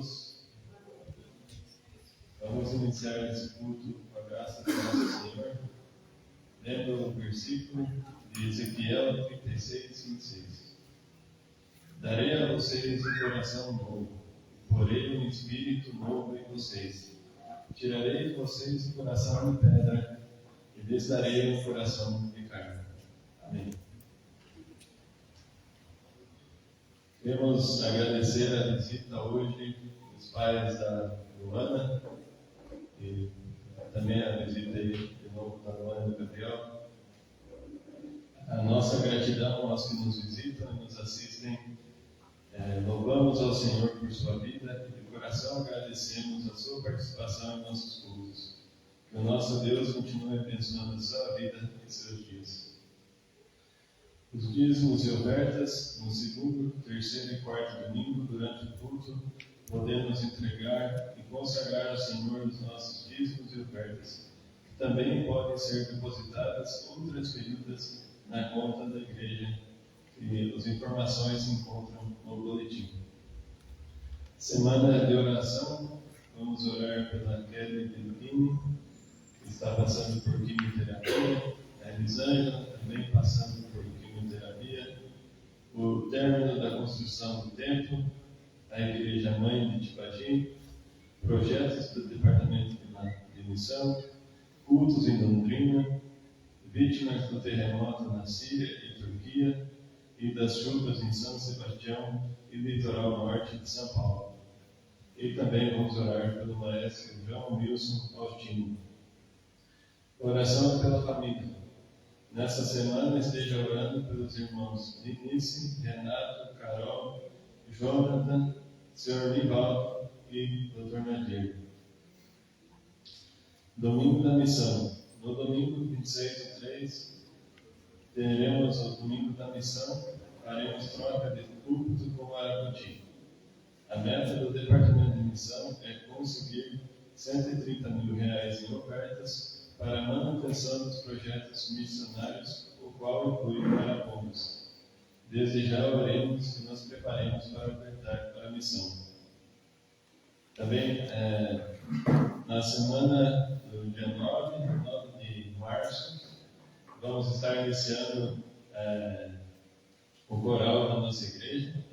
todos. Vamos iniciar esse culto com a graça do nosso Senhor, lendo o versículo de Ezequiel 36, 26. Darei a vocês um coração novo, porei um espírito novo em vocês. Tirarei de vocês o coração de pedra e lhes darei um coração de carne. Amém. Queremos agradecer a visita hoje dos pais da Luana e também a visita aí de novo da Luana e do Gabriel. A nossa gratidão aos que nos visitam e nos assistem. Louvamos ao Senhor por sua vida e de coração agradecemos a sua participação em nossos cultos. Que o nosso Deus continue abençoando a sua vida e seus dias. Os dízimos e ofertas, no segundo, terceiro e quarto domingo, durante o culto, podemos entregar e consagrar ao Senhor os nossos dízimos e ofertas, que também podem ser depositadas ou transferidas na conta da igreja, e as informações se encontram no boletim. Semana de oração, vamos orar pela Kelly Delpini, que está passando por quimioterapia, a Elisângela também passando por quimioterapia, o término da construção do templo, a Igreja Mãe de Tibagi, projetos do Departamento de Missão, cultos em Londrina, vítimas do terremoto na Síria e Turquia e das chuvas em São Sebastião e litoral norte de São Paulo. E também vamos orar pelo maestro João Wilson Faustino. Oração pela família. Nessa semana esteja orando pelos irmãos Linice, Renato, Carol, Jonathan, Sr. Nivaldo e Dr. Nadir. Domingo da Missão. No domingo 26/3, teremos o domingo da missão, faremos troca de púlpito com Arapoti. A meta do Departamento de Missão é conseguir R$130 mil em ofertas para a manutenção dos projetos missionários, o qual inclui Arapongas. Desde já oremos e nos preparemos para ofertar para a missão. Também, na semana do dia 9 de março, vamos estar iniciando o coral da nossa igreja.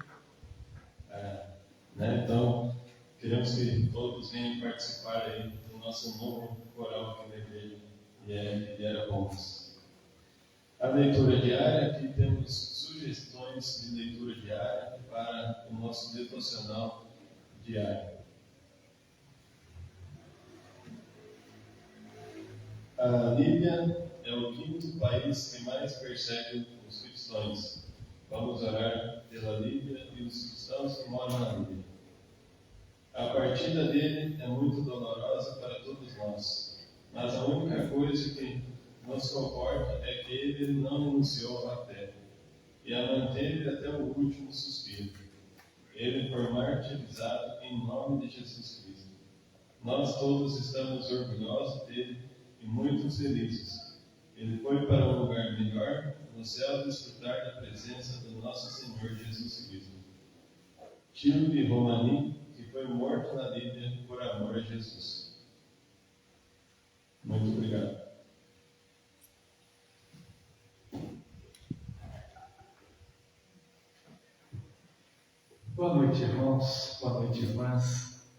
Então, queremos que todos venham participar aí do nosso novo coral aqui da igreja, de Arapongas. A leitura diária, aqui temos sugestões de leitura diária para o nosso devocional diário. A Líbia é o quinto país que mais persegue os cristãos. Vamos orar pela Líbia e os cristãos que moram na Líbia. A partida dele é muito dolorosa para todos nós, mas a única coisa que nos conforta é que ele não renunciou à fé e a manteve até o último suspiro. Ele foi martirizado em nome de Jesus Cristo. Nós todos estamos orgulhosos dele e muito felizes. Ele foi para um lugar melhor, no céu, desfrutar da presença do nosso Senhor Jesus Cristo. Tio de Romani, que foi morto na Líbia por amor a Jesus. Muito obrigado. Boa noite, irmãos. Boa noite, irmãs.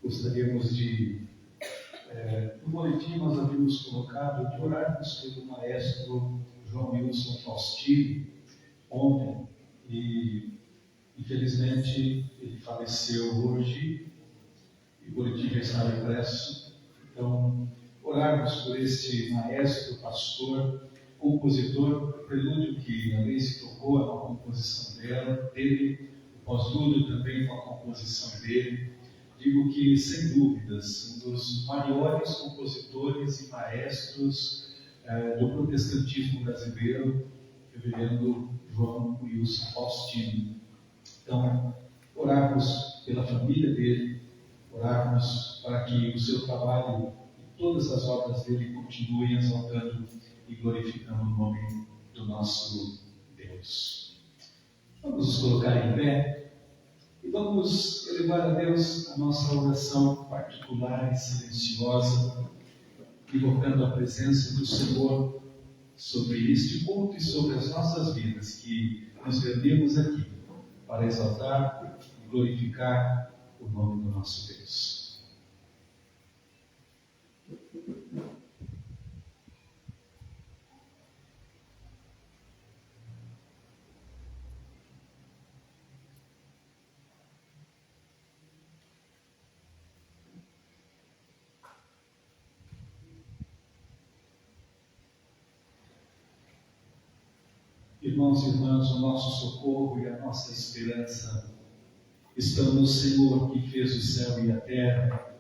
Gostaríamos de, no boletim, nós havíamos colocado de orarmos pelo maestro João Wilson Faustino ontem, e infelizmente ele faleceu hoje, e o boletim já estava impresso. Então, orarmos por este maestro, pastor, compositor, o prelúdio que a Alice tocou, a composição dele, o pós-lúdio também com a composição dele. Digo que, sem dúvidas, um dos maiores compositores e maestros do protestantismo brasileiro, reverendo João Wilson Faustino. Então, orarmos pela família dele, orarmos para que o seu trabalho e todas as obras dele continuem exaltando e glorificando o nome do nosso Deus. Vamos nos colocar em pé. E vamos elevar a Deus a nossa oração particular e silenciosa, invocando a presença do Senhor sobre este culto e sobre as nossas vidas, que nos reunimos aqui para exaltar e glorificar o nome do nosso Deus. Irmãos e irmãs, o nosso socorro e a nossa esperança estão no Senhor, que fez o céu e a terra,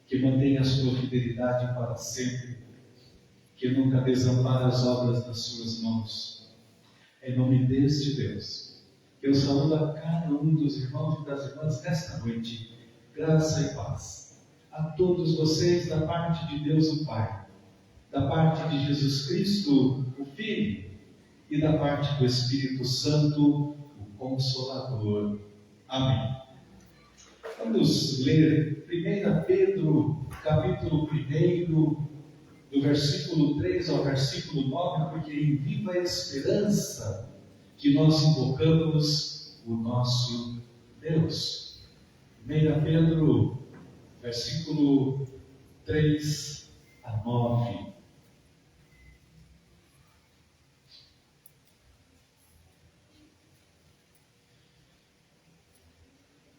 que mantém a sua fidelidade para sempre, que nunca desampara as obras das suas mãos. Em nome deste Deus, que eu saúdo a cada um dos irmãos e das irmãs nesta noite, graça e paz a todos vocês da parte de Deus o Pai, da parte de Jesus Cristo, o Filho, e da parte do Espírito Santo, o Consolador. Amém. Vamos ler 1 Pedro, capítulo 1, do versículo 3 ao versículo 9, porque em viva esperança que nós invocamos o nosso Deus. 1 Pedro, versículo 3 a 9.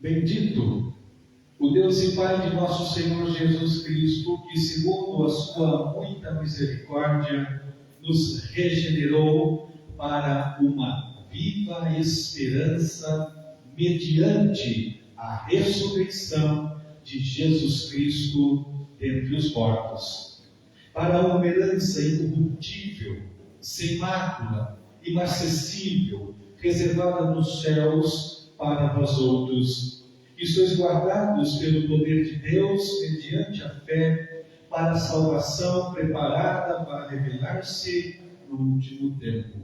Bendito o Deus e Pai de nosso Senhor Jesus Cristo, que segundo a sua muita misericórdia nos regenerou para uma viva esperança mediante a ressurreição de Jesus Cristo dentre os mortos, para uma herança incorruptível, sem mácula, inacessível, reservada nos céus para vós outros, que sois guardados pelo poder de Deus mediante a fé para a salvação preparada para revelar-se no último tempo.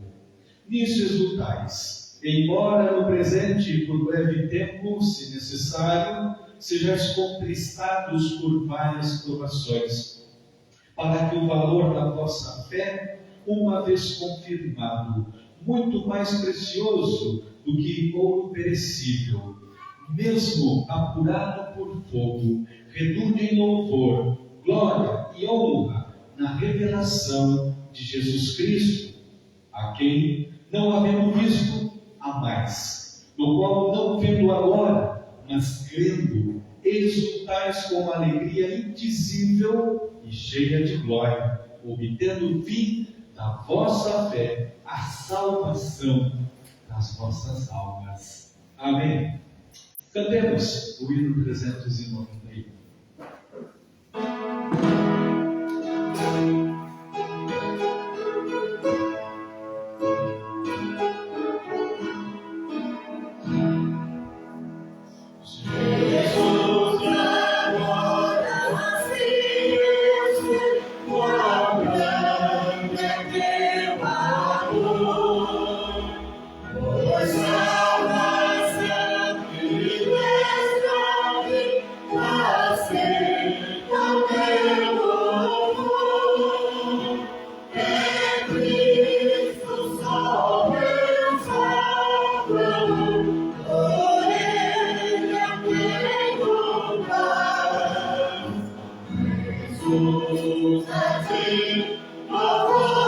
Nisso exultais, embora no presente por breve tempo, se necessário, sejais contristados por várias provações, para que o valor da vossa fé, uma vez confirmado, muito mais precioso do que ouro perecível, mesmo apurado por fogo, redunde em louvor, glória e honra na revelação de Jesus Cristo, a quem, não havendo visto, há mais, no qual não vendo agora, mas crendo, exultais com uma alegria indizível e cheia de glória, obtendo o fim da vossa fé, a salvação das vossas almas. Amém. Cantemos o hino 391. Glória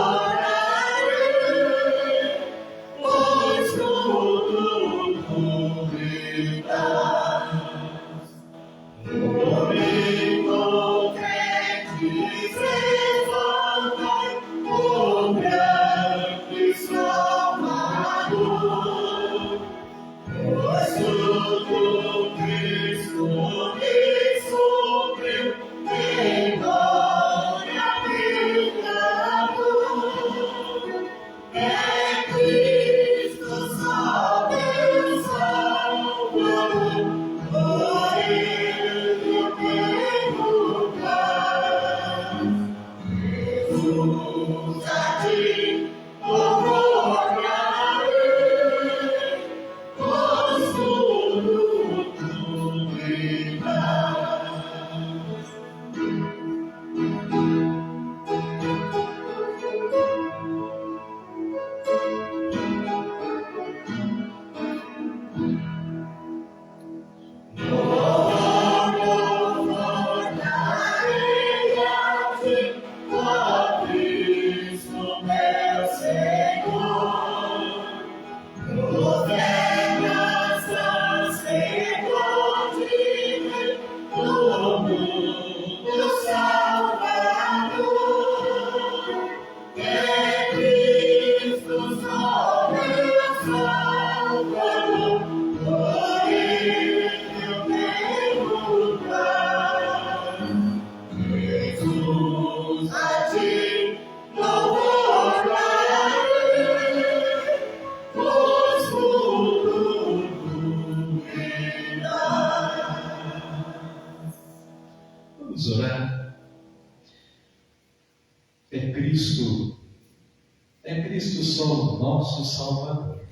Cristo só o nosso Salvador.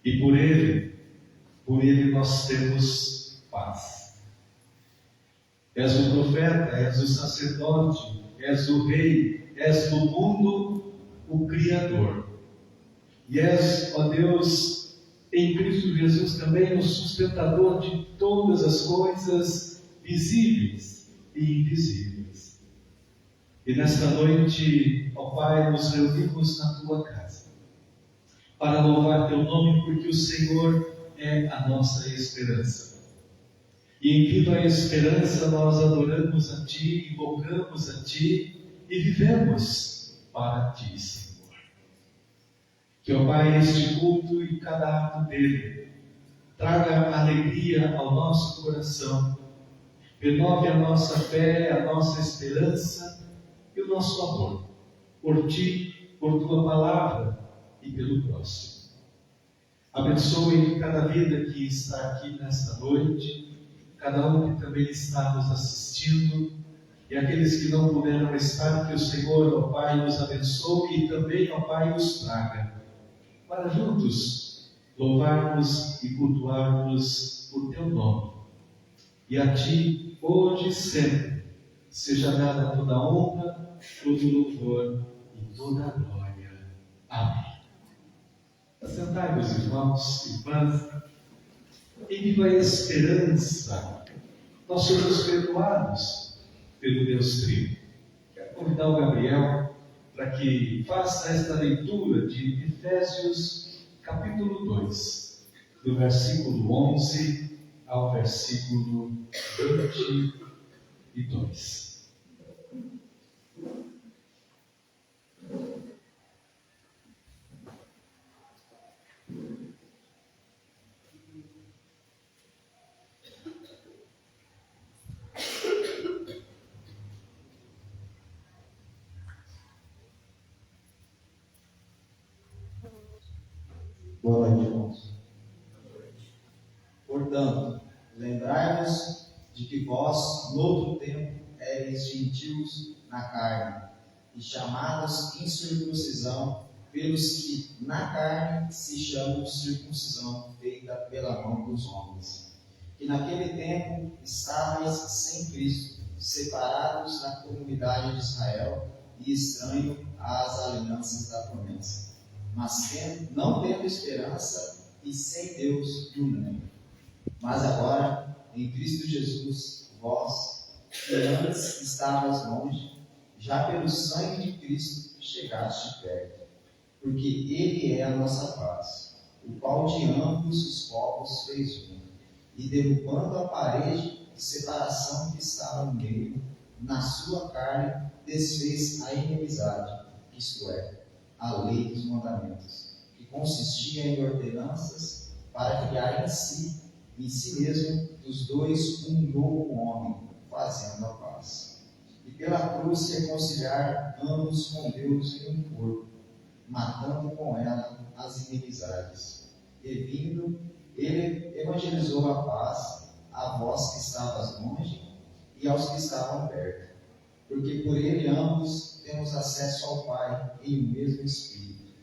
E por Ele nós temos paz. És o profeta, és o sacerdote, és o rei, és do mundo o Criador. E és, ó Deus, em Cristo Jesus também o sustentador de todas as coisas visíveis e invisíveis. E nesta noite, ó Pai, nos reunimos na Tua casa para louvar Teu nome, porque o Senhor é a nossa esperança. E em viva a esperança nós adoramos a Ti, invocamos a Ti e vivemos para Ti, Senhor. Que, ó Pai, este culto e cada ato dele traga alegria ao nosso coração, renove a nossa fé, a nossa esperança e o nosso amor por Ti, por Tua palavra e pelo próximo. Abençoe cada vida que está aqui nesta noite, cada um que também está nos assistindo, e aqueles que não puderam estar, que o Senhor, ó Pai, nos abençoe e também, ó Pai, os traga, para juntos louvarmos e cultuarmos o Teu nome. E a Ti, hoje e sempre, seja dada toda a honra, todo o louvor e toda a glória. Amém. Assentai-vos, irmãos e irmãs, em viva esperança, nós somos perdoados pelo Deus Trino. Quero convidar o Gabriel para que faça esta leitura de Efésios capítulo 2, do versículo 11 ao versículo 22. Boa noite, irmãos. Portanto, lembrai-vos de que vós, noutro tempo, éreis gentios na carne, e chamados incircuncisão, pelos que na carne se chamam circuncisão feita pela mão dos homens. Que naquele tempo estavais sem Cristo, separados da comunidade de Israel e estranho às alianças da promessa, mas não tendo esperança e sem Deus no mundo. Mas agora, em Cristo Jesus, vós, que antes estavas longe, já pelo sangue de Cristo chegaste perto, porque Ele é a nossa paz, o qual de ambos os povos fez um, e derrubando a parede de separação que estava no meio, na sua carne desfez a inimizade, isto é, a lei dos mandamentos, que consistia em ordenanças para criar em si mesmo, dos dois um novo homem, fazendo a paz. E pela cruz reconciliar ambos com Deus em um corpo, matando com ela as inimizades. E vindo, ele evangelizou a paz a vós que estavas longe e aos que estavam perto, porque por ele ambos temos acesso ao Pai em um mesmo Espírito.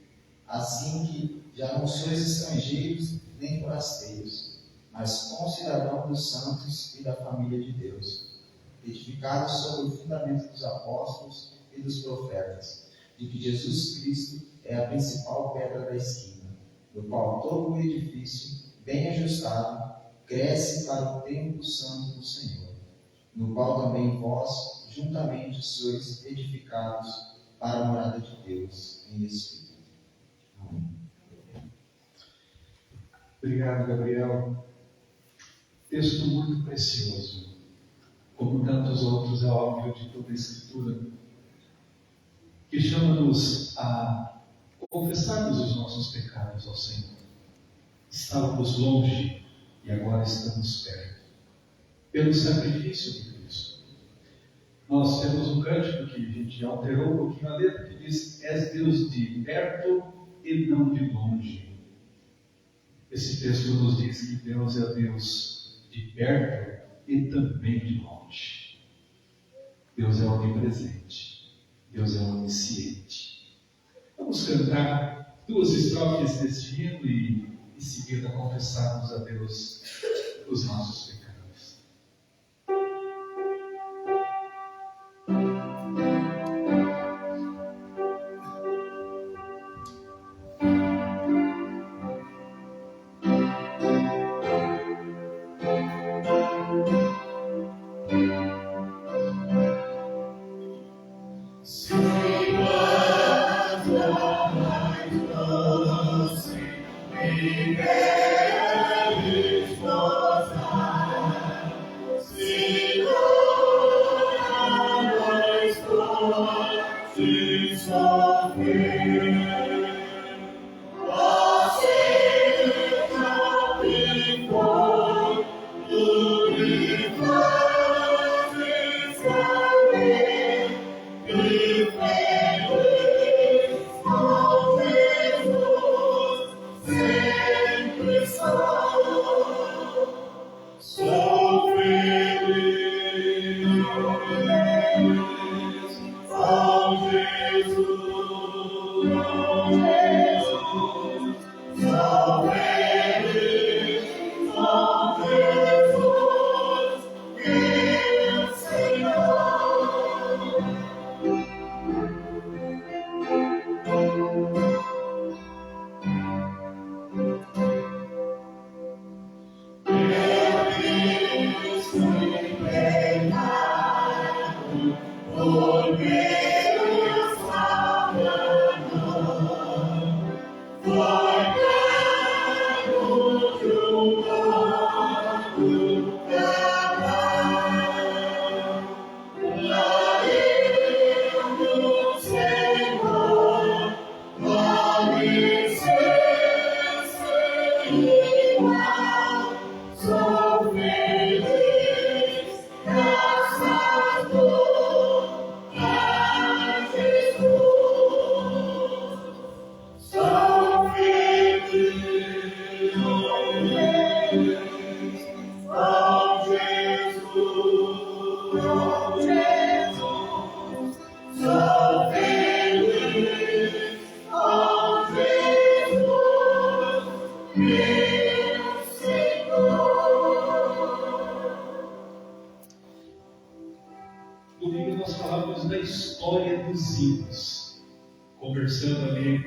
Assim que já não sois estrangeiros nem forasteiros, mas concidadãos dos santos e da família de Deus, edificados sobre o fundamento dos apóstolos e dos profetas, de que Jesus Cristo é a principal pedra da esquina, no qual todo o edifício, bem ajustado, cresce para o templo santo do Senhor, no qual também vós, juntamente, sois edificados para a morada de Deus em Espírito. Amém. Obrigado, Gabriel. Texto muito precioso, como tantos outros, é óbvio, de toda a Escritura, que chama-nos a confessarmos os nossos pecados ao Senhor. Estávamos longe e agora estamos perto, pelo sacrifício de Cristo. Nós temos um cântico que a gente alterou um pouquinho a letra, que diz: és Deus de perto e não de longe. Esse texto nos diz que Deus é Deus de perto e também de longe. Deus é onipresente. Deus é onisciente. Vamos cantar 2 estrofes deste hino e em seguida confessarmos a Deus os nossos pecados. Domingo nós falamos da história dos hinos, conversando ali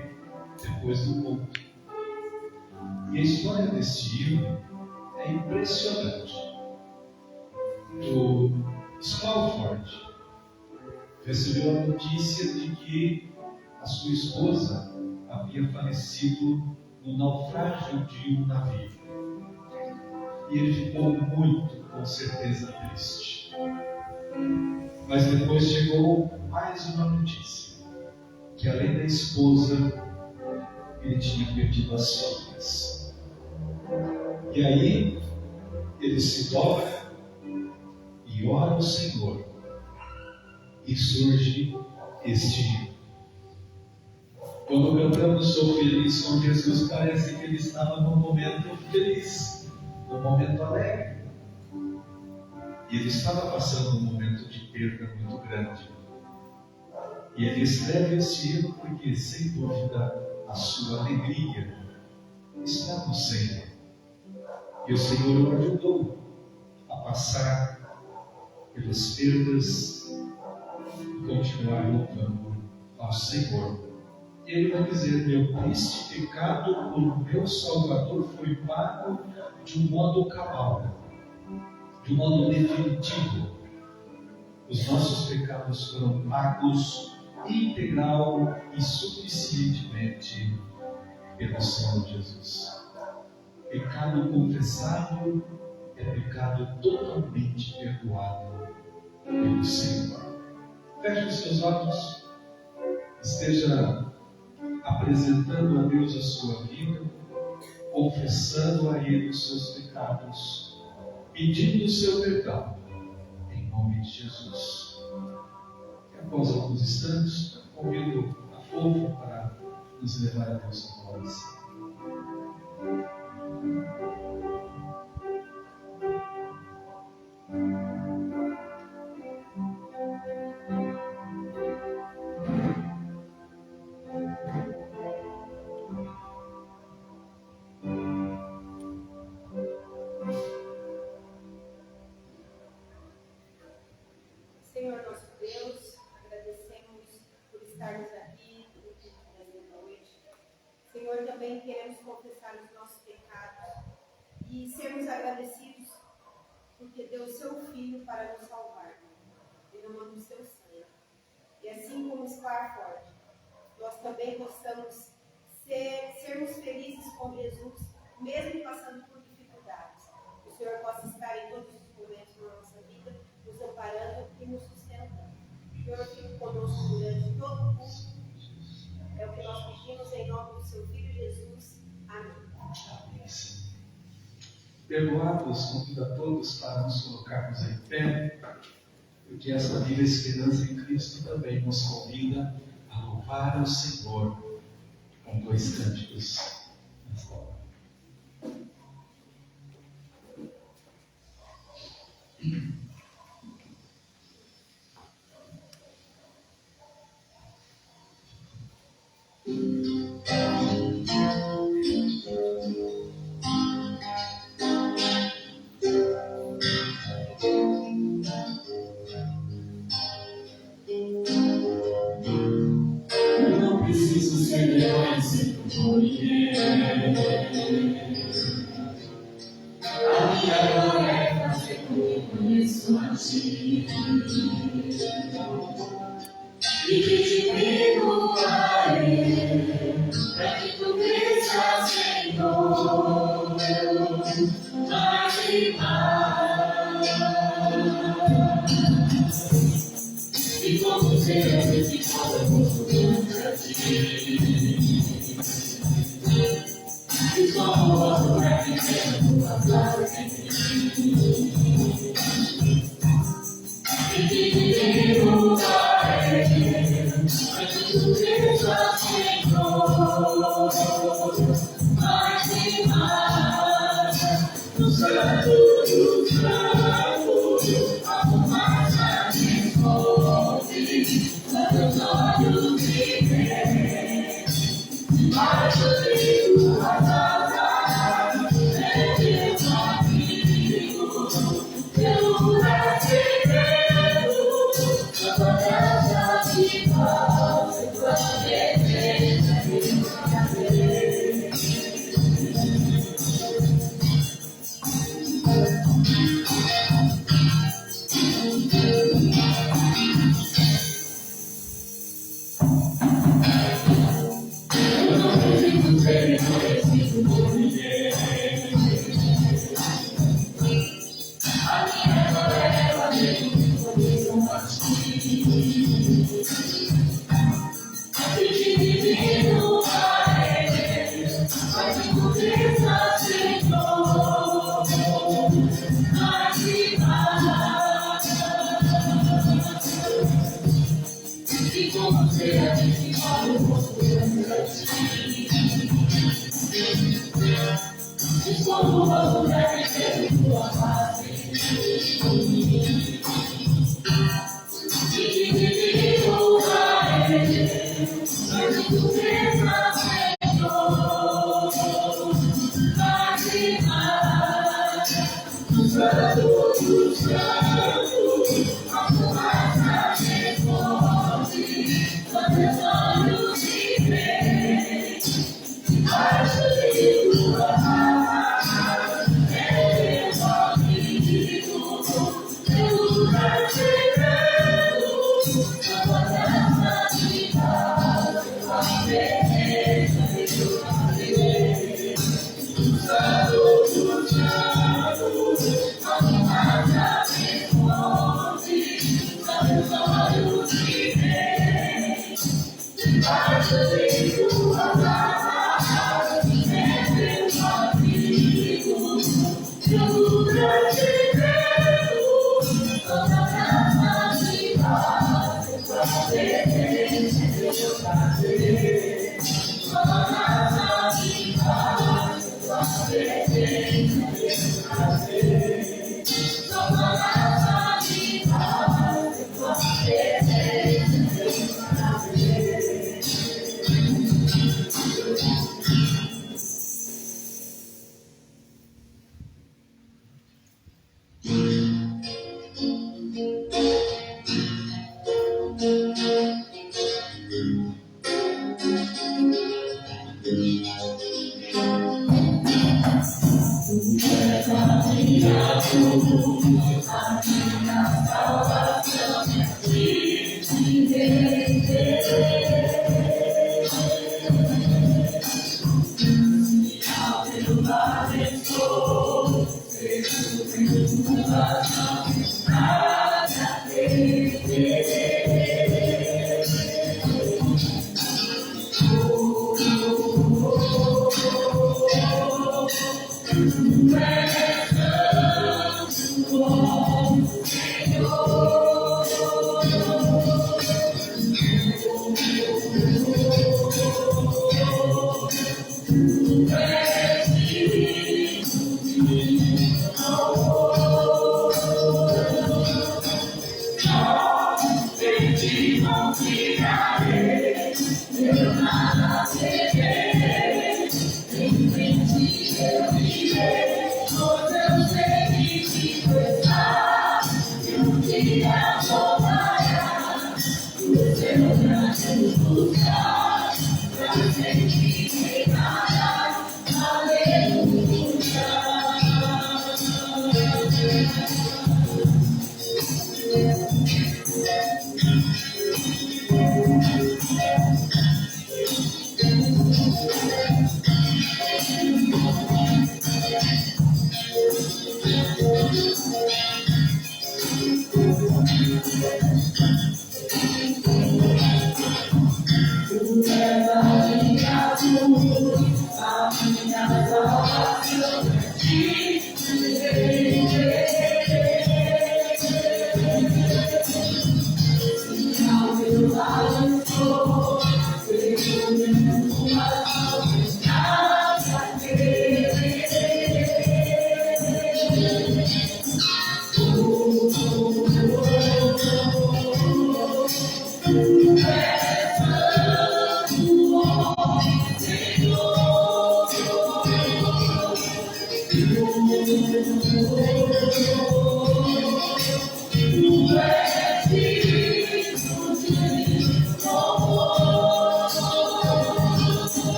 depois do culto. E a história deste hino é impressionante. O Smalford recebeu a notícia de que a sua esposa havia falecido no naufrágio de um navio. E ele ficou muito, com certeza, triste. Mas depois chegou mais uma notícia, que além da esposa, ele tinha perdido as filhas. E aí, ele se dobra e ora ao Senhor, e surge este hino. Quando cantamos Sou Feliz com Jesus, parece que ele estava num momento feliz, num momento alegre. E ele estava passando um momento de perda muito grande. E ele escreve esse hino porque, sem dúvida, a sua alegria está no Senhor. E o Senhor o ajudou a passar pelas perdas e continuar louvando ao Senhor. Ele vai dizer: meu triste pecado por meu Salvador foi pago de um modo cabal, de um modo definitivo. Os nossos pecados foram pagos integral e suficientemente pelo Senhor Jesus. Pecado confessado é pecado totalmente perdoado pelo Senhor. Feche os seus olhos, esteja apresentando a Deus a sua vida, confessando a Ele os seus pecados, pedindo o seu perdão, em nome de Jesus. E após alguns instantes, convido a Fofa para nos levar a Deus com oração. e sermos agradecidos porque deu o seu Filho para nos salvar, derramando o seu sangue. E assim como estar forte, nós também possamos sermos felizes com Jesus, mesmo passando por dificuldades. O Senhor possa estar em todos os momentos da nossa vida, nos amparando e nos sustentando. O Senhor fique conosco durante todo o culto. É o que nós pedimos em nome do seu Filho Jesus. Amém. Amém. Perdoados, convido a todos para nos colocarmos em pé, porque essa viva esperança em Cristo também nos convida a louvar ao Senhor com 2 cânticos nesta hora. E que te perdoarei, para que tu cresças, Senhor, mais e mais. E como serás que fala contra ti, e como o outro é que tem a tua glória em mim. E que te perdoarei, para que tu cresças, Senhor, mais e mais. No santo dos santos, a fumaça te esconde, para teus olhos me veem. Debaixo de tuas asas, é Deus amigo, teu lugar secreto, sua graça te faz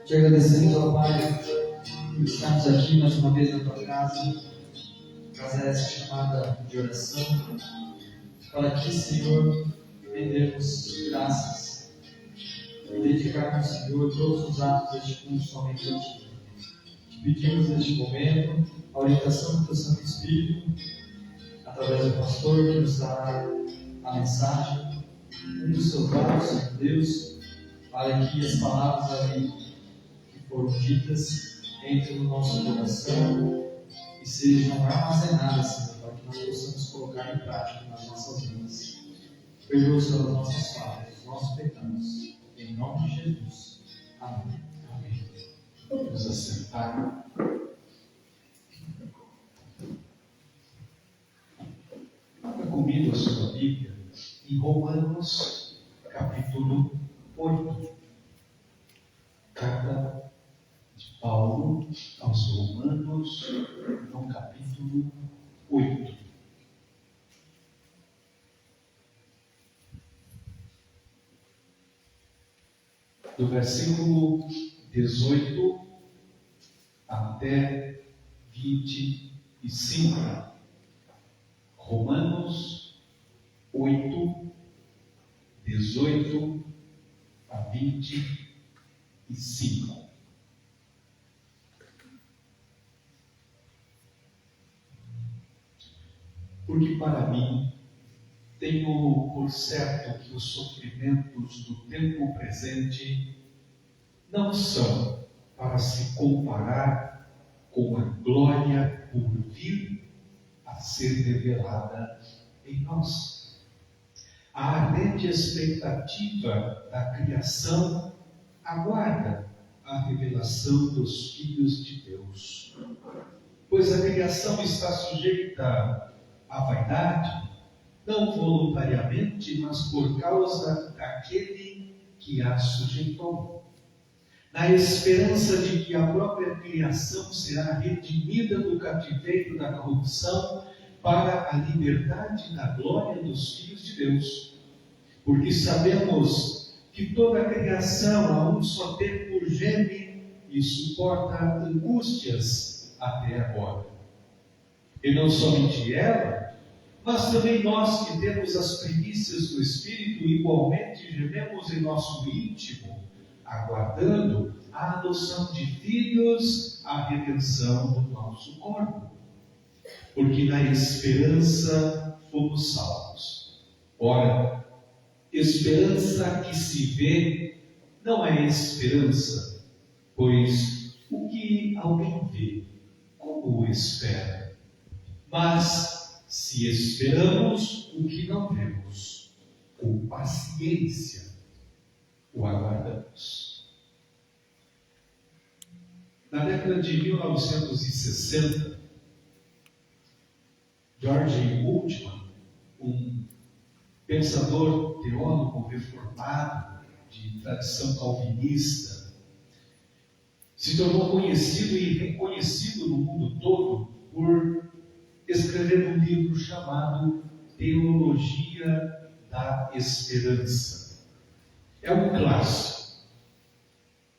Te agradecemos, ó Pai, por estarmos aqui mais uma vez na tua casa, fazer essa chamada de oração, para aqui, Senhor, rendermos graças e dedicarmos, Senhor, todos os atos deste culto somente a Ti. Te pedimos neste momento a orientação do Teu Santo Espírito, através do pastor que nos dará a mensagem, no seu braço, Senhor Deus, para que as palavras ali que foram ditas entrem no nosso coração e sejam armazenadas, Senhor, para que nós possamos colocar em prática nas nossas vidas. Perdoa-nos pelas nossas falhas, os nossos pecados, em nome de Jesus. Amém. Amém. Vamos assentar. Abra comigo a sua Bíblia em Romanos, capítulo 8. Carta de Paulo Romanos, no capítulo 8. Do versículo 18 até 25. Romanos 8, 18 a 25. Porque para mim, tenho por certo que os sofrimentos do tempo presente não são para se comparar com a glória por vir a ser revelada em nós. A ardente expectativa da criação aguarda a revelação dos filhos de Deus. Pois a criação está sujeita à vaidade, não voluntariamente, mas por causa daquele que a sujeitou, na esperança de que a própria criação será redimida do cativeiro da corrupção para a liberdade da glória dos filhos de Deus. Porque sabemos que toda a criação a um só tempo geme e suporta angústias até agora. E não somente ela, mas também nós que temos as primícias do Espírito, igualmente gememos em nosso íntimo, aguardando a adoção de filhos, a redenção do nosso corpo. Porque na esperança fomos salvos. Ora, esperança que se vê não é esperança, pois o que alguém vê, como o espera? Mas se esperamos o que não vemos, com paciência o aguardamos. Na década de 1960, George Bultmann, um pensador teólogo reformado de tradição calvinista, se tornou conhecido e reconhecido no mundo todo por escrever um livro chamado Teologia da Esperança. É um clássico,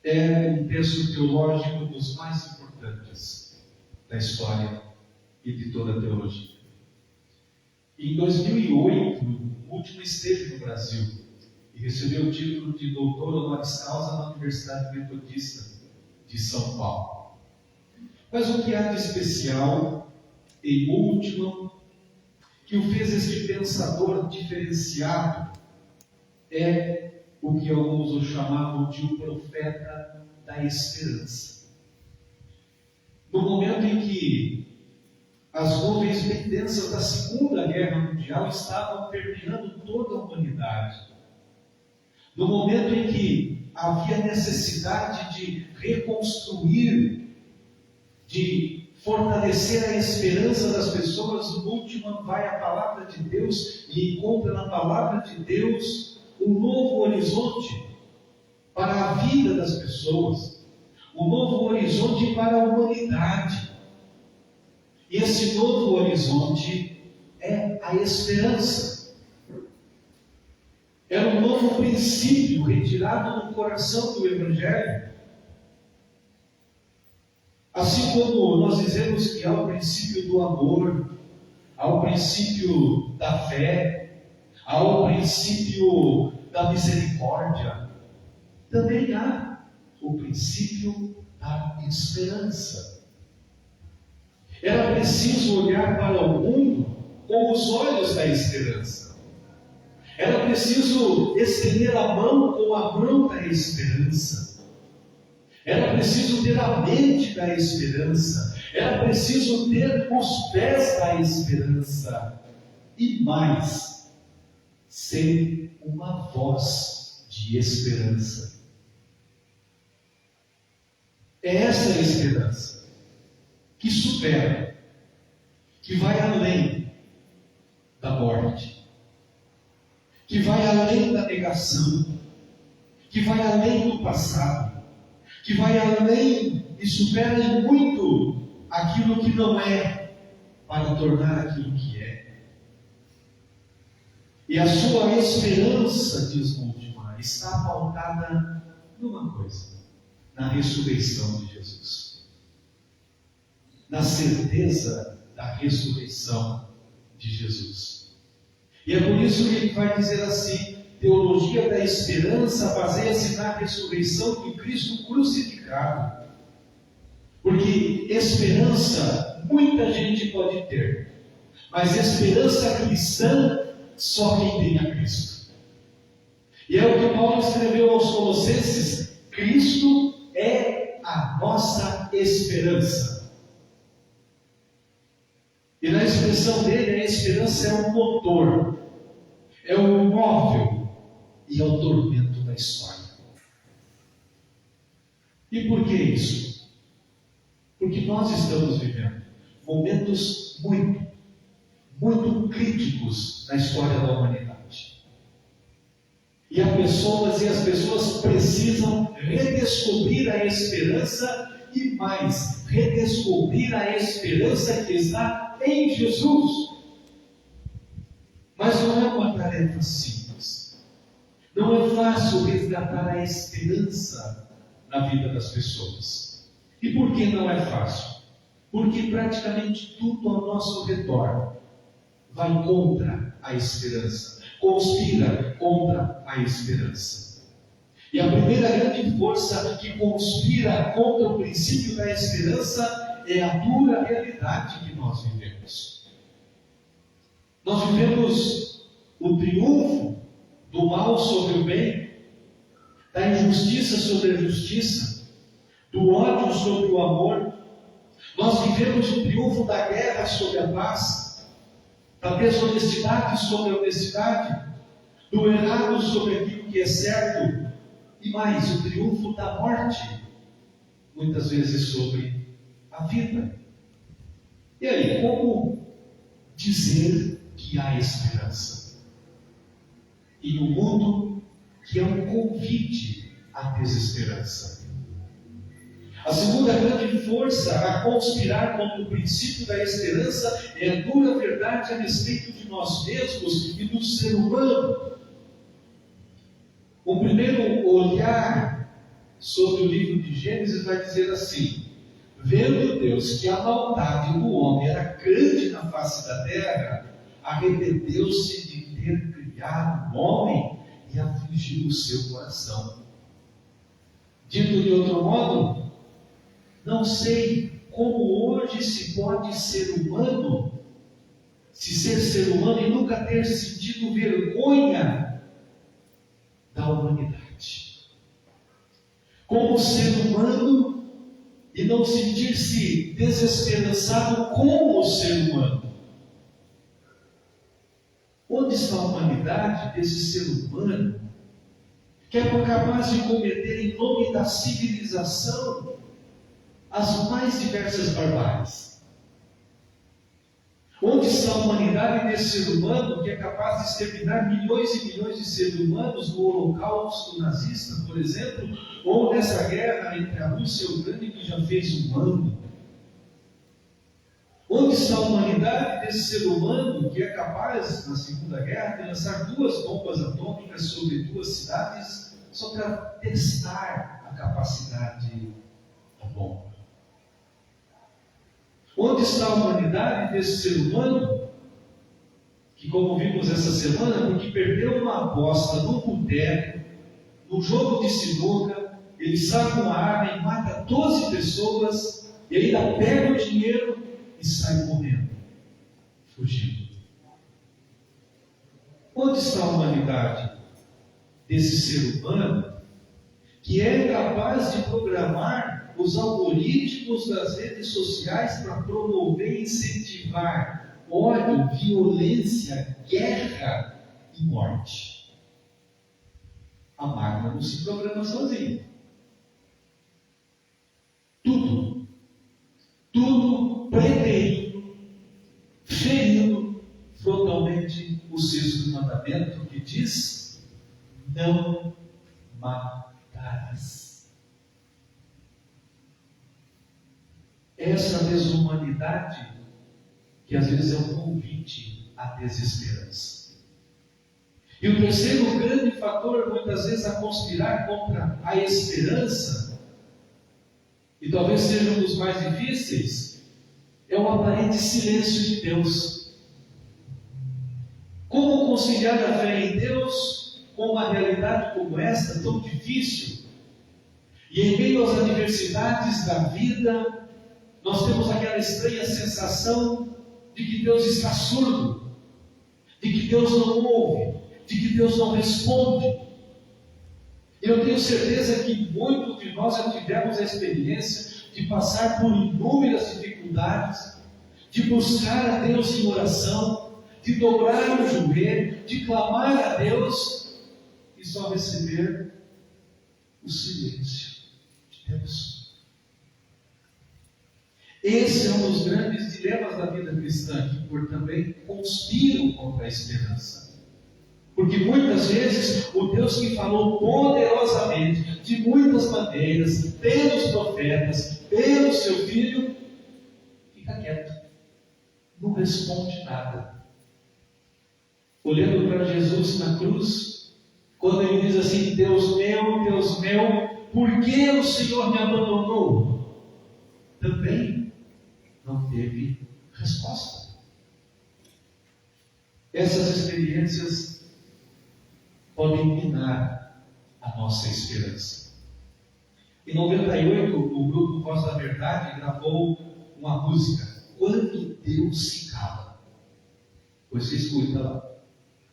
é um texto teológico dos mais importantes da história e de toda a teologia. Em 2008, o último esteve no Brasil e recebeu o título de doutor honoris causa na Universidade Metodista de São Paulo. Mas o que há de especial em Bultmann, que o fez este pensador diferenciado, é o que alguns o chamavam de o profeta da esperança. No momento em que as nuvens bem densas da Segunda Guerra Mundial estavam permeando toda a humanidade, no momento em que havia necessidade de reconstruir, de fortalecer a esperança das pessoas, Bultmann vai à palavra de Deus e encontra na palavra de Deus um novo horizonte para a vida das pessoas, um novo horizonte para a humanidade. E esse novo horizonte é a esperança. É um novo princípio retirado do coração do Evangelho. Assim como nós dizemos que há o princípio do amor, há o princípio da fé, há o princípio da misericórdia, também há o princípio da esperança. Era preciso olhar para o mundo com os olhos da esperança. Era preciso estender a mão com a mão da esperança. Era preciso ter a mente da esperança. Era preciso ter os pés da esperança. E mais, ser uma voz de esperança. É essa a esperança que supera, que vai além da morte, que vai além da negação, que vai além do passado, que vai além e supera em muito aquilo que não é, para tornar aquilo que é. E a sua esperança, diz Moltmann, está pautada numa coisa: na ressurreição de Jesus, na certeza da ressurreição de Jesus. E é por isso que ele vai dizer assim: teologia da esperança baseia-se na ressurreição de Cristo crucificado. Porque esperança muita gente pode ter, mas esperança cristã só quem tem a Cristo. E é o que Paulo escreveu aos Colossenses: Cristo é a nossa esperança. E na expressão dele, a esperança é o motor, é o móvel e é o tormento da história. E por que isso? Porque nós estamos vivendo momentos muito críticos na história da humanidade. E as pessoas precisam redescobrir a esperança e mais, redescobrir a esperança que está em Jesus. Mas não é uma tarefa simples. Não é fácil resgatar a esperança na vida das pessoas. E por que não é fácil? Porque praticamente tudo ao nosso redor vai contra a esperança, conspira contra a esperança. E a primeira grande força que conspira contra o princípio da esperança é a dura realidade que nós vivemos. Nós vivemos o triunfo do mal sobre o bem, da injustiça sobre a justiça, do ódio sobre o amor. Nós vivemos o triunfo da guerra sobre a paz, da desonestidade sobre a honestidade, do errado sobre aquilo que é certo, e mais, o triunfo da morte, muitas vezes sobre a vida. E aí, como dizer que há esperança em um mundo que é um convite à desesperança? A segunda grande força a conspirar contra o princípio da esperança é a dura verdade a respeito de nós mesmos e do ser humano. O primeiro olhar sobre o livro de Gênesis vai dizer assim: vendo Deus que a maldade do homem era grande na face da terra, arrependeu-se de ter criado o homem e afligiu o seu coração. Dito de outro modo, não sei como hoje se pode ser humano, ser ser humano e nunca ter sentido vergonha da humanidade. Como ser humano e não sentir-se desesperançado com o ser humano. Onde está a humanidade desse ser humano que é capaz de cometer em nome da civilização as mais diversas barbáries? Onde está a humanidade desse ser humano que é capaz de exterminar milhões e milhões de seres humanos no Holocausto nazista, por exemplo, ou nessa guerra entre a Rússia e a Ucrânia que já fez um ano? Onde está a humanidade desse ser humano que é capaz, na Segunda Guerra, de lançar 2 bombas atômicas sobre 2 cidades só para testar a capacidade da bomba? Onde está a humanidade desse ser humano que, como vimos essa semana, porque perdeu uma aposta no boteco, no jogo de sinuca, ele saca uma arma e mata 12 pessoas e ainda pega o dinheiro e sai correndo, fugindo? Onde está a humanidade desse ser humano que é capaz de programar os algoritmos das redes sociais para promover e incentivar ódio, violência, guerra e morte? A máquina não se programa sozinha. Tudo preterindo, ferindo frontalmente o 6º mandamento, que diz: não matarás. essa desumanidade que às vezes é um convite à desesperança. E o terceiro grande fator, muitas vezes, a conspirar contra a esperança, e talvez seja um dos mais difíceis, é o aparente silêncio de Deus. Como conciliar a fé em Deus com uma realidade como esta, tão difícil? E em meio às adversidades da vida, nós temos aquela estranha sensação de que Deus está surdo, de que Deus não ouve, de que Deus não responde. Eu tenho certeza que muitos de nós já tivemos a experiência de passar por inúmeras dificuldades, de buscar a Deus em oração, de dobrar o joelho, de clamar a Deus e só receber o silêncio de Deus. Esse é um dos grandes dilemas da vida cristã, que por também conspiram contra a esperança. Porque muitas vezes o Deus que falou poderosamente, de muitas maneiras, pelos profetas, pelo seu Filho, fica quieto, não responde nada. Olhando para Jesus na cruz, quando ele diz assim: Deus meu, por que o Senhor me abandonou? Também não teve resposta. Essas experiências podem minar a nossa esperança. Em 98, o grupo Voz da Verdade gravou uma música, Quando Deus se cala. Você escuta lá.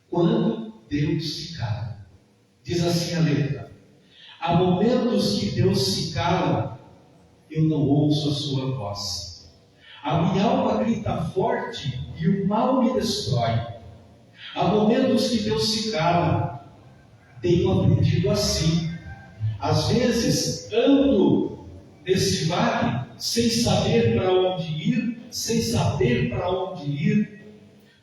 Quando Deus se cala. Diz assim a letra: há momentos que Deus se cala, eu não ouço a sua voz. A minha alma grita forte e o mal me destrói. Há momentos que Deus se cala, tenho aprendido assim. Às vezes ando nesse vale sem saber para onde ir, sem saber para onde ir.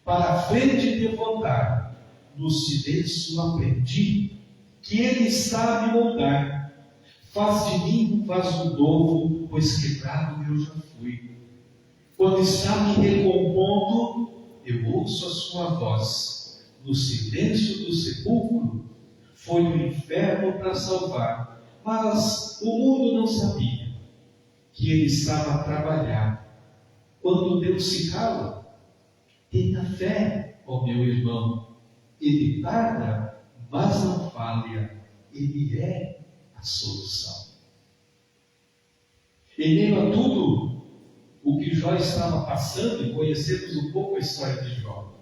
Para a frente levantar, no silêncio aprendi que Ele sabe moldar. Faz de mim um vaso novo, pois quebrado eu já fui. Quando está me recompondo, eu ouço a sua voz. No silêncio do sepulcro, foi o inferno para salvar. Mas o mundo não sabia que Ele estava a trabalhar. Quando Deus se cala, tenha fé, ó meu irmão. Ele tarda, mas não falha. Ele é a solução. Em meio a tudo o que Jó estava passando, e conhecemos um pouco a história de Jó,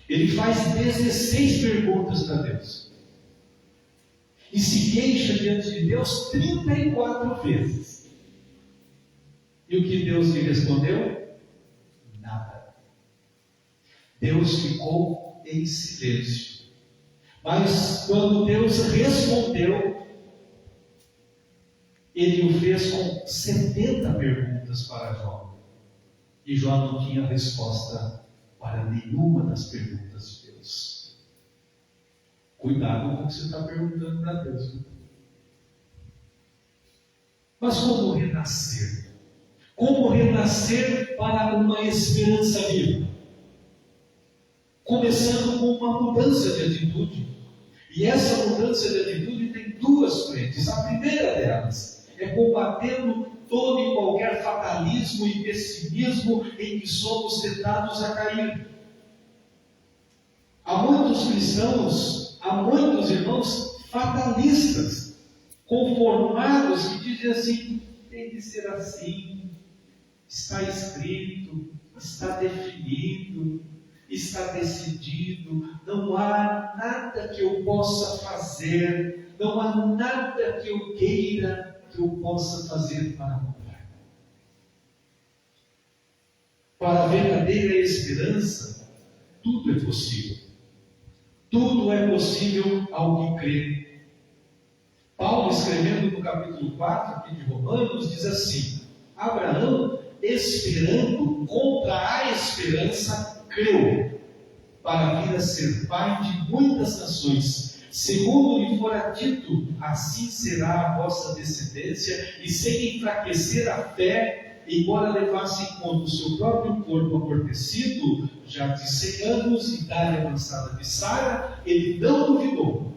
ele faz 16 perguntas para Deus. E se queixa diante de Deus 34 vezes. E o que Deus lhe respondeu? Nada. Deus ficou em silêncio. Mas quando Deus respondeu, Ele o fez com 70 perguntas para Jó. E Jó não tinha resposta para nenhuma das perguntas de Deus. Cuidado com o que você está perguntando para Deus. Né? Mas como renascer? Como renascer para uma esperança viva? Começando com uma mudança de atitude. E essa mudança de atitude tem duas frentes. A primeira delas é combatendo todo e qualquer fatalismo e pessimismo em que somos tentados a cair. Há muitos cristãos, há muitos irmãos fatalistas, conformados, que dizem assim: tem de ser assim, está escrito, está definido, está decidido, não há nada que eu possa fazer, não há nada que eu queira que eu possa fazer para mudar. Para a verdadeira esperança, tudo é possível. Tudo é possível ao que crê. Paulo, escrevendo no capítulo 4 aqui de Romanos, diz assim: Abraão, esperando contra a esperança, creu, para vir a ser pai de muitas nações. Segundo lhe fora dito, assim será a vossa descendência, e sem enfraquecer a fé, embora levasse em conta o seu próprio corpo amortecido, já de 100 anos, idade avançada de Sara, ele não duvidou,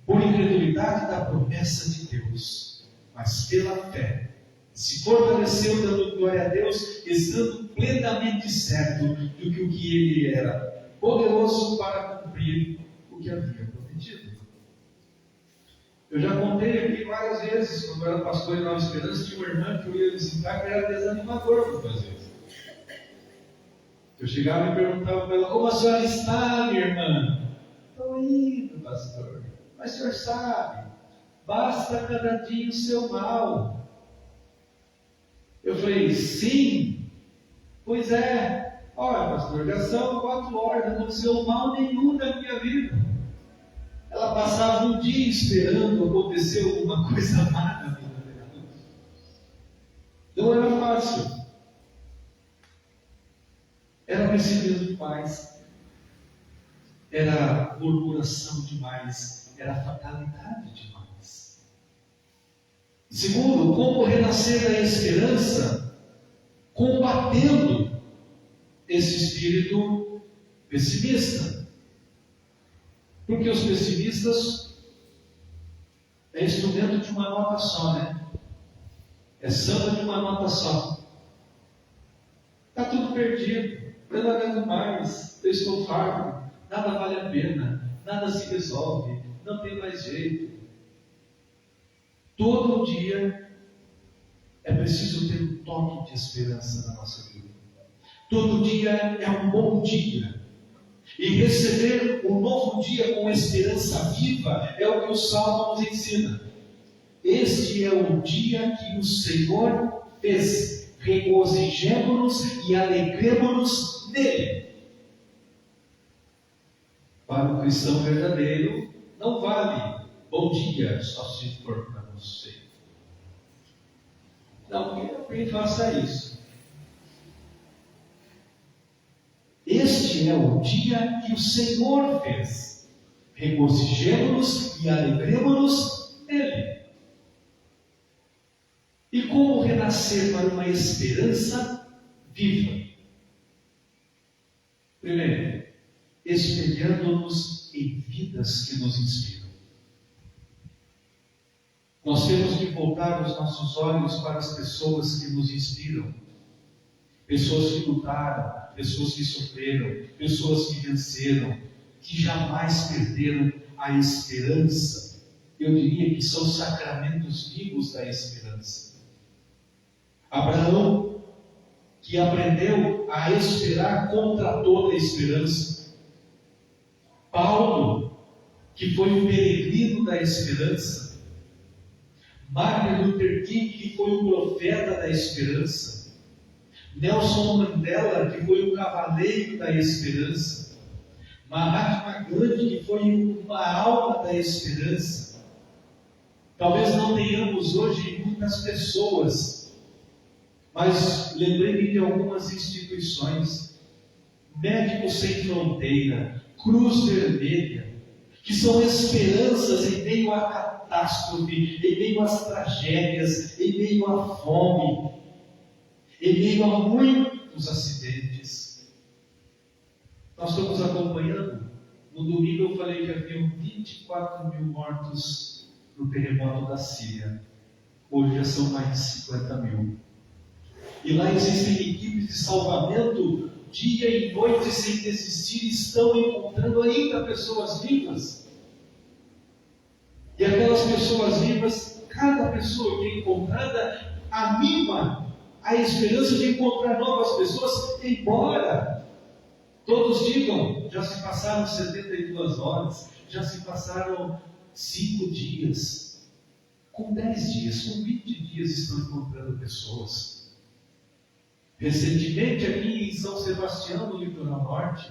por incredulidade da promessa de Deus, mas pela fé, se fortaleceu dando glória a Deus, estando plenamente certo de que o que ele era poderoso para cumprir o que havia prometido. Eu já contei aqui várias vezes, quando eu era pastor em Nova Esperança, tinha uma irmã que eu ia visitar que era desanimador muitas vezes. Eu chegava e perguntava para ela: como a senhora está, minha irmã? Estou indo, pastor. Mas o senhor sabe, basta cada dia o seu mal. Eu falei: sim, pois é. Olha, pastor, já são 4 horas, não aconteceu mal nenhum na minha vida. Ela passava um dia esperando acontecer alguma coisa má na vida dela. Não era fácil. Era pessimismo demais. Era murmuração demais. Era fatalidade demais. Segundo, como renascer da esperança combatendo esse espírito pessimista. Porque os pessimistas é instrumento de uma nota só, né? É samba de uma nota só. Está tudo perdido, eu não aguento mais, eu estou farto, nada vale a pena, nada se resolve, não tem mais jeito. Todo dia é preciso ter um toque de esperança na nossa vida. Todo dia é um bom dia. E receber um novo dia com esperança viva é o que o Salmo nos ensina. Este é o dia que o Senhor fez. Regozijemo-nos e alegremo-nos nele. Para o cristão verdadeiro, não vale bom dia só se for para você. Não, quem faça isso. Este é o dia que o Senhor fez. Regozijemo-nos e alegremo-nos nele. E como renascer para uma esperança viva? Primeiro, espelhando-nos em vidas que nos inspiram. Nós temos que voltar os nossos olhos para as pessoas que nos inspiram. Pessoas que lutaram, pessoas que sofreram, pessoas que venceram, que jamais perderam a esperança. Eu diria que são sacramentos vivos da esperança. Abraão, que aprendeu a esperar contra toda a esperança. Paulo, que foi o peregrino da esperança. Martin Luther King, que foi o profeta da esperança. Nelson Mandela, que foi o cavaleiro da esperança. Mahatma Gandhi, que foi uma alma da esperança. Talvez não tenhamos hoje muitas pessoas, mas lembrei-me de algumas instituições. Médicos Sem Fronteira, Cruz Vermelha, que são esperanças em meio à catástrofe, em meio às tragédias, em meio à fome, em meio a muitos acidentes. Nós estamos acompanhando. No domingo eu falei que haviam 24 mil mortos no terremoto da Síria. Hoje já são mais de 50 mil. E lá existem equipes de salvamento, dia e noite, sem desistir, estão encontrando ainda pessoas vivas. E aquelas pessoas vivas, cada pessoa que é encontrada, anima a esperança de encontrar novas pessoas, embora todos digam: já se passaram 72 horas, já se passaram 5 dias, com 10 dias, com 20 dias estão encontrando pessoas. Recentemente aqui em São Sebastião, no litoral norte,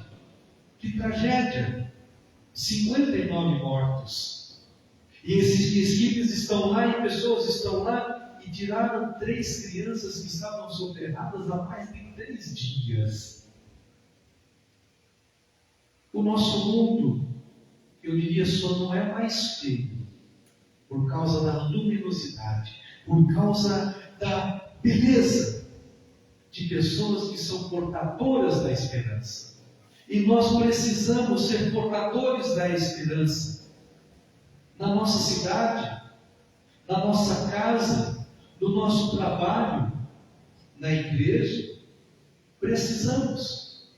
que tragédia, 59 mortos. E esses equipes estão lá e pessoas estão lá e tiraram 3 crianças que estavam soterradas há mais de 3 dias. O nosso mundo, eu diria, só não é mais feio por causa da luminosidade, por causa da beleza de pessoas que são portadoras da esperança. E nós precisamos ser portadores da esperança na nossa cidade, na nossa casa, no nosso trabalho, na igreja. Precisamos.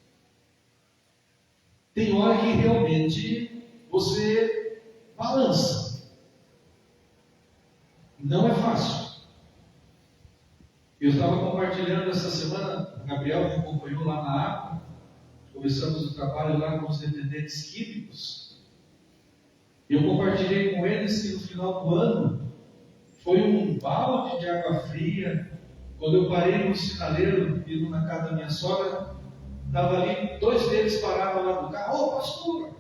Tem hora que realmente você balança. Não é fácil. Eu estava compartilhando essa semana, o Gabriel me acompanhou lá na APA, começamos o trabalho lá com os dependentes químicos. Eu compartilhei com eles que no final do ano foi um balde de água fria. Quando eu parei no sinaleiro, indo na casa da minha sogra, estava ali, 2 deles paravam lá do carro. Ô pastor,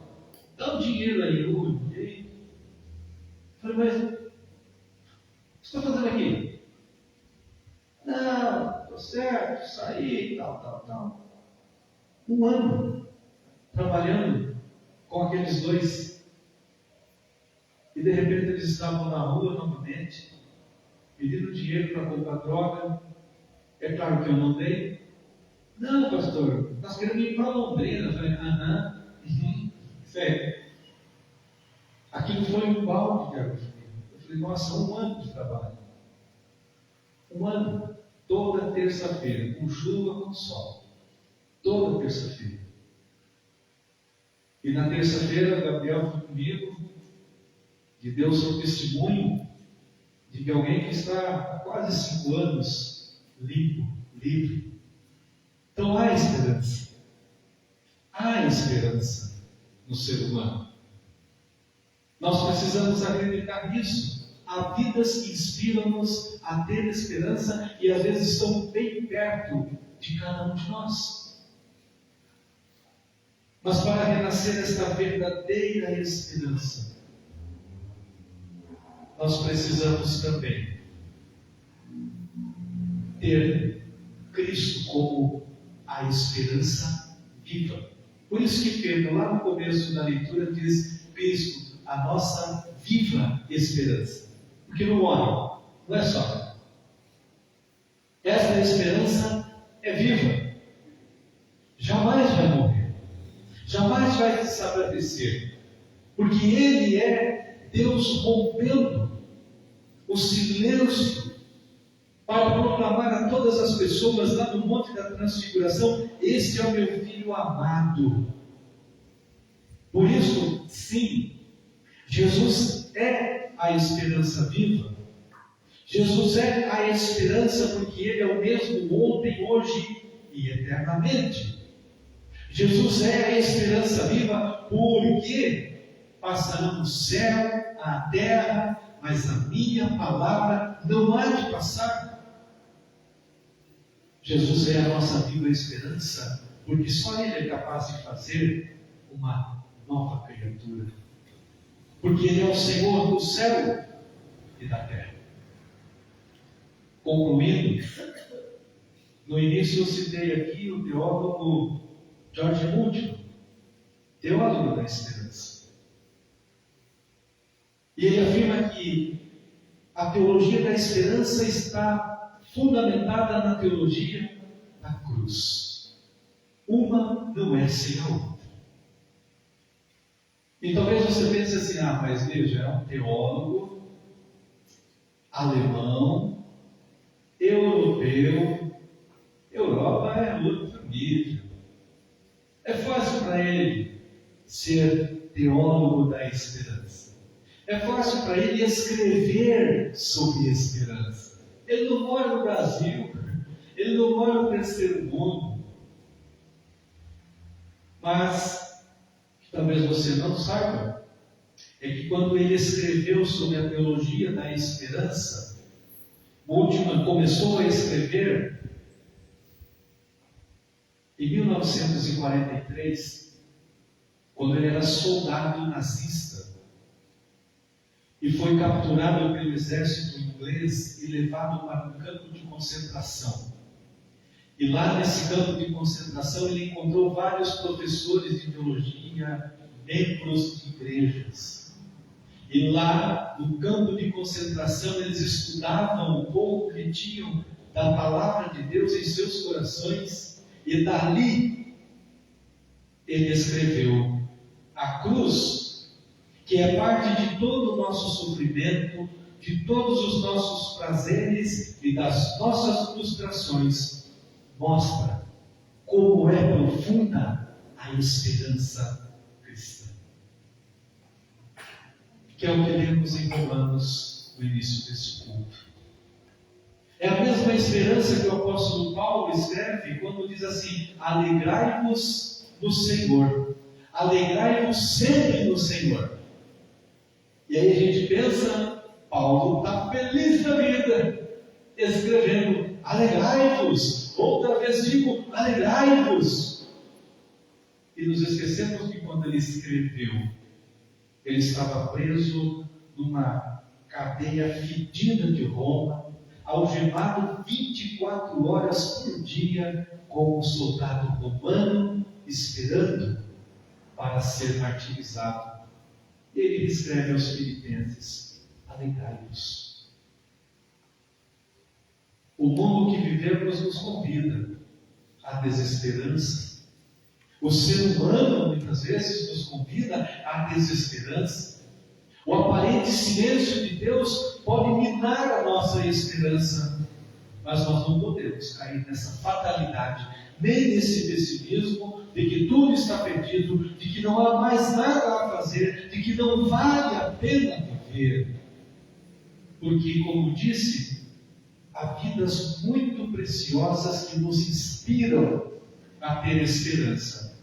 dá um dinheiro aí. Eu olhei. Falei, mas o que você está fazendo aqui? Não, estou certo, saí, tal. 1 ano trabalhando com aqueles 2. E de repente eles estavam na rua novamente, pedindo dinheiro para comprar droga. É claro que eu não dei. Não, pastor, nós queremos ir para Londrina. Eu falei, sério. Aquilo foi um balde de água fria. Eu falei, nossa, 1 ano de trabalho. 1 ano, toda terça-feira, com chuva, com sol. Toda terça-feira. E na terça-feira, Gabriel foi comigo, e deu seu testemunho de que alguém que está há quase 5 anos limpo, livre. Então há esperança. Há esperança no ser humano. Nós precisamos acreditar nisso. Há vidas que inspiram-nos a ter esperança e às vezes estão bem perto de cada um de nós. Mas para renascer esta verdadeira esperança, nós precisamos também ter Cristo como a esperança viva. Por isso que Pedro, lá no começo da leitura, diz Cristo, a nossa viva esperança. Porque não morre, não é só. Esta esperança é viva. Jamais vai morrer. Jamais vai desaparecer. Porque Ele é Deus rompendo o silêncio para proclamar a todas as pessoas lá no Monte da Transfiguração: este é o meu Filho amado. Por isso, sim, Jesus é a esperança viva. Jesus é a esperança porque Ele é o mesmo ontem, hoje e eternamente. Jesus é a esperança viva porque passarão do céu à terra, mas a minha palavra não há de passar. Jesus é a nossa viva esperança, porque só Ele é capaz de fazer uma nova criatura. Porque Ele é o Senhor do céu e da terra. Concluindo, no início eu citei aqui o teólogo George Muntjo, teólogo da esperança. E ele afirma que a teologia da esperança está fundamentada na teologia da cruz. Uma não é sem a outra. E talvez você pense assim, mas veja, é um teólogo alemão, europeu, Europa é outro nível. É fácil para ele ser teólogo da esperança. É fácil para ele escrever sobre esperança. Ele não mora no Brasil, ele não mora no terceiro mundo. Mas, talvez você não saiba, é que quando ele escreveu sobre a teologia da esperança, Bultmann começou a escrever em 1943, quando ele era soldado nazista e foi capturado pelo exército inglês e levado para um campo de concentração. E lá nesse campo de concentração ele encontrou vários professores de teologia, membros de igrejas. E lá no campo de concentração eles estudavam um pouco, tinham da palavra de Deus em seus corações, e dali ele escreveu: a cruz, que é parte de todo o nosso sofrimento, de todos os nossos prazeres e das nossas frustrações, mostra como é profunda a esperança cristã. Que é o que lemos em Romanos no início desse culto. É a mesma esperança que o apóstolo Paulo escreve quando diz assim: alegrai-vos no Senhor, alegrai-vos sempre no Senhor. E aí a gente pensa, Paulo está feliz da vida, escrevendo: alegrai-vos. Outra vez digo: alegrai-vos. E nos esquecemos que quando ele escreveu, ele estava preso numa cadeia fedida de Roma, algemado 24 horas por dia, como um soldado romano, esperando para ser martirizado. E ele escreve aos Filipenses: alegrai-vos. O mundo que vivemos nos convida à desesperança. O ser humano, muitas vezes, nos convida à desesperança. O aparente silêncio de Deus pode minar a nossa esperança, mas nós não podemos cair nessa fatalidade, nem nesse pessimismo de que tudo está perdido, de que não há mais nada a fazer, de que não vale a pena viver. Porque, como disse, há vidas muito preciosas que nos inspiram a ter esperança.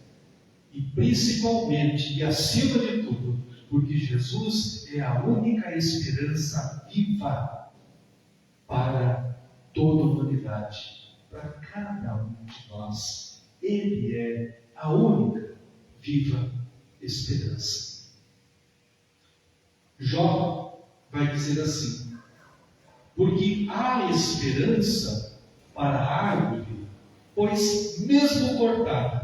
E principalmente e acima de tudo, porque Jesus é a única esperança viva para toda a humanidade, para cada um de nós. Ele é a única viva esperança. Jó vai dizer assim: porque há esperança para a árvore, pois mesmo cortada,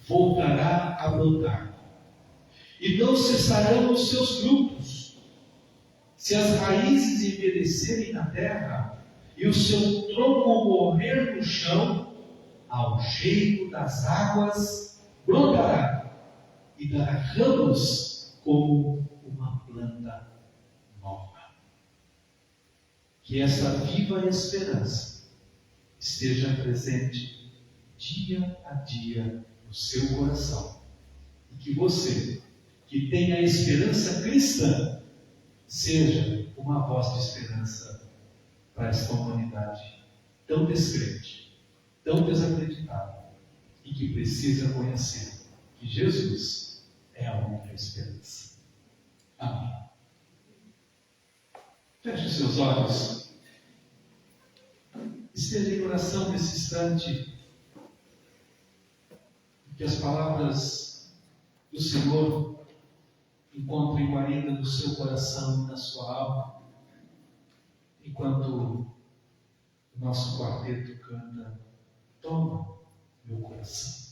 voltará a brotar, e não cessarão os seus frutos. Se as raízes envelhecerem na terra, e o seu tronco morrer no chão, ao jeito das águas brotará, e dará ramos como uma planta nova. Que essa viva esperança esteja presente dia a dia no seu coração, e que você, que tem a esperança cristã, seja uma voz de esperança para esta humanidade tão descrente, tão desacreditada, e que precisa conhecer que Jesus é a única esperança. Amém. Feche os seus olhos. Esteja em oração nesse instante, que as palavras do Senhor encontrem guarida no seu coração e na sua alma, enquanto o nosso quarteto canta: toma meu coração.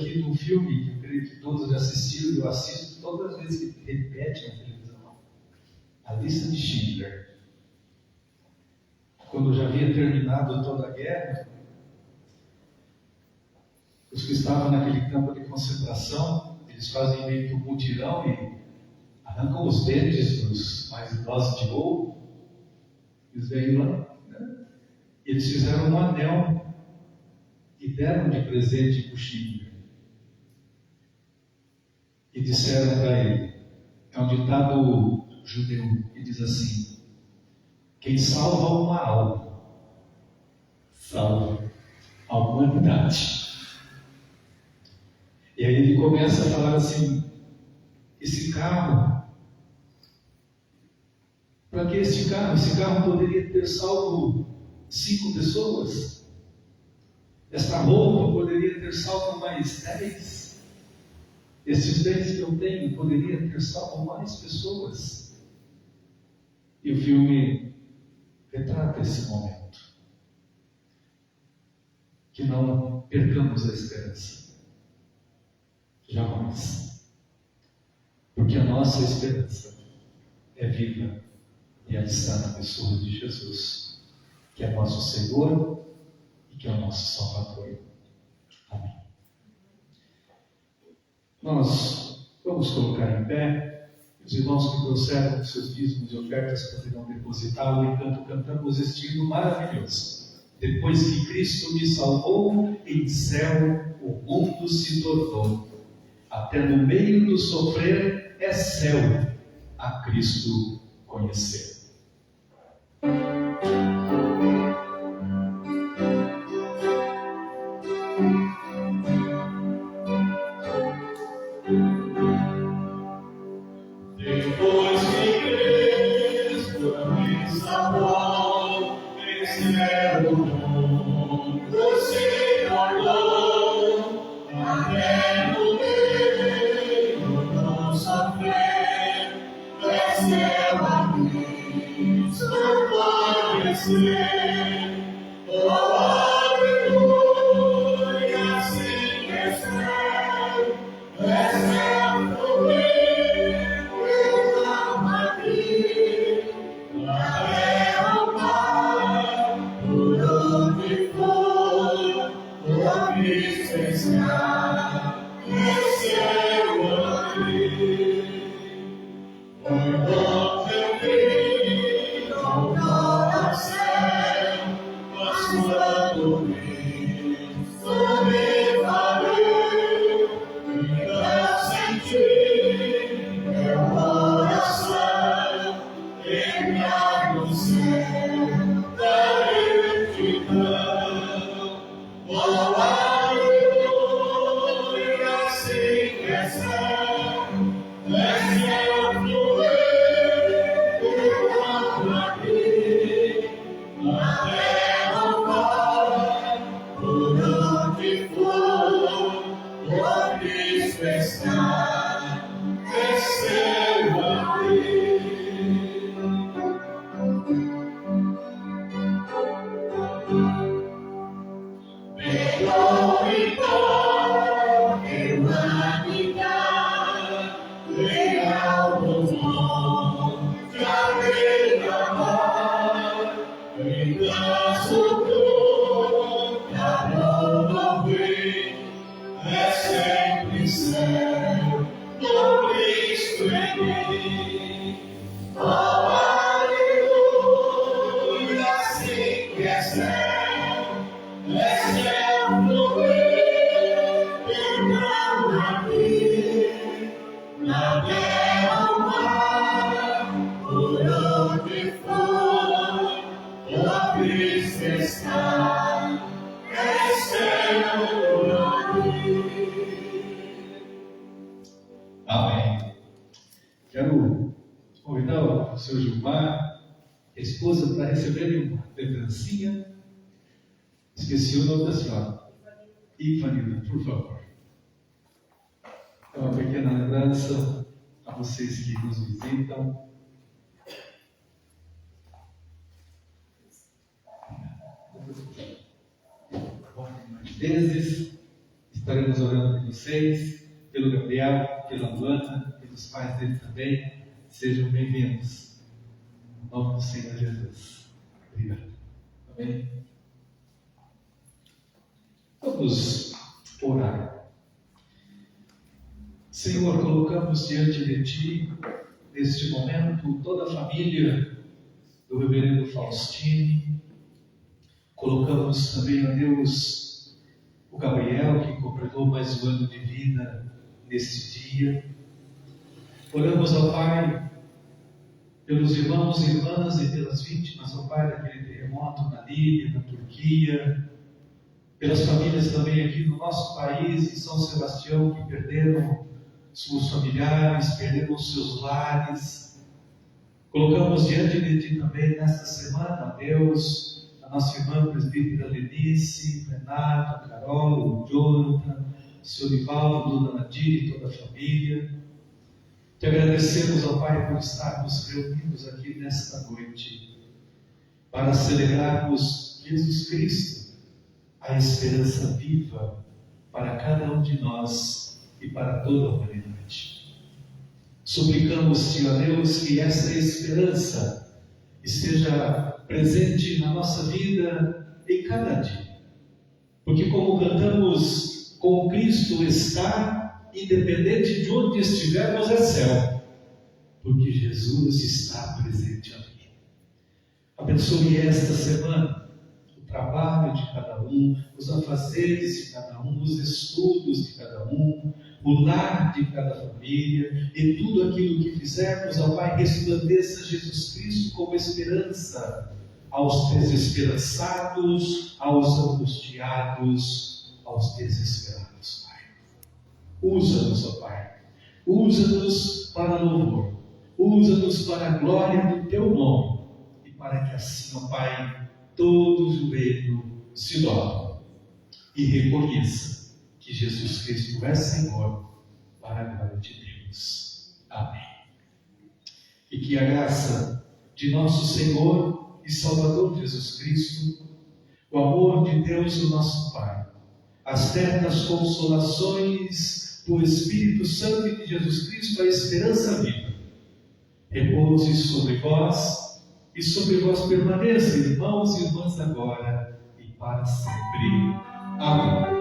aqui de um filme que eu creio que todos já assistiram, eu assisto todas as vezes que repete na televisão. A Lista de Schindler. Quando já havia terminado toda a guerra, os que estavam naquele campo de concentração, eles fazem meio que um mutirão e arrancam os dentes dos mais idosos de ouro. Eles vêm lá, né? Eles fizeram um anel e deram de presente para o Schindler. E disseram para ele, é um ditado judeu, que diz assim: quem salva uma alma, salva a humanidade. E aí ele começa a falar assim, esse carro, para que este carro? Esse carro poderia ter salvo 5 pessoas. Esta roupa poderia ter salvo mais 10. Esses bens que eu tenho poderia ter salvo mais pessoas. E o filme retrata esse momento. Que não percamos a esperança. Jamais. Porque a nossa esperança é viva e ela está na pessoa de Jesus, que é nosso Senhor e que é o nosso Salvador. Amém. Nós vamos colocar em pé. Os irmãos que trouxeram seus dízimos e ofertas poderão depositá-lo enquanto cantamos este hino maravilhoso. Depois que Cristo me salvou, em céu o mundo se tornou. Até no meio do sofrer é céu a Cristo conhecer. Depois que Cristo me salvou, em céu o mundo se tornou. Até no meio do sofrer é céu a Cristo conhecer. Oh, aleluia, assim é céu, é céu fluir, eu amo aqui, na terra o mar, por onde for, o Cristo está, esse é o aqui. Foi bom ter vindo ao céu, mas quando Cristo me valeu, então senti meu coração entrar no céu da retidão. Oh, aleluia, assim que é céu, é céu fluir, eu amo aqui, na terra o mar, por onde for, o Cristo está, desceu aqui. Pegou então eu habitar, legal dos montes, além da mar, pedaço do calor ouvir, é sempre céu, do Cristo em mim. Oh, aleluia, assim que é céu, é céu fluir, então aqui, na terra o mar, por onde for, o Cristo está, é céu aqui. Amém. Quero convidar o seu Gilmar, a esposa, para receberem uma lembrancinha. Esqueci o nome da senhora. Ivanilda, por favor. É uma pequena lembrança a vocês que nos visitam. Mais vezes, Estaremos orando por vocês, pelo Gabriel, pela Luana, pelos pais dele também. Sejam bem-vindos. Em nome do Senhor Jesus. Obrigado. Amém? Vamos orar. Senhor, colocamos diante de Ti, neste momento, toda a família do reverendo Faustino. Colocamos também, ó Deus, o Gabriel, que completou mais um ano de vida neste dia. Oramos, ó Pai, pelos irmãos e irmãs e pelas vítimas, ó Pai, daquele terremoto na Líbia, na Turquia, pelas famílias também aqui no nosso país, em São Sebastião, que perderam seus familiares, perderam seus lares. Colocamos diante de Ti também nesta semana, ó Deus, a nossa irmã presbítera Lenice, Renato, a Carol, o Jonathan, o Sr. Ivaldo, a Dona Nadir e toda a família. Te agradecemos, ó Pai, por estarmos reunidos aqui nesta noite, para celebrarmos Jesus Cristo, a esperança viva para cada um de nós e para toda a humanidade. Suplicamos-te, ó Deus, que essa esperança esteja presente na nossa vida em cada dia. Porque como cantamos, com Cristo está, independente de onde estivermos, é céu. Porque Jesus está presente aqui. Abençoe esta semana o trabalho de cada um, os afazeres de cada um, os estudos de cada um, o lar de cada família, e tudo aquilo que fizermos, ó Pai, resplandeça Jesus Cristo como esperança aos desesperançados, aos angustiados, aos desesperados, Pai. Usa-nos, ó Pai, usa-nos para louvor, usa-nos para a glória do Teu nome, e para que assim, ó Pai, todo joelho se dobre e reconheça que Jesus Cristo é Senhor, para a glória de Deus. Amém. E que a graça de nosso Senhor e Salvador Jesus Cristo, o amor de Deus, o nosso Pai, as ternas consolações do Espírito Santo e de Jesus Cristo, a esperança viva, repouse sobre vós e sobre vós permaneça, irmãos e irmãs, agora e para sempre. Amém.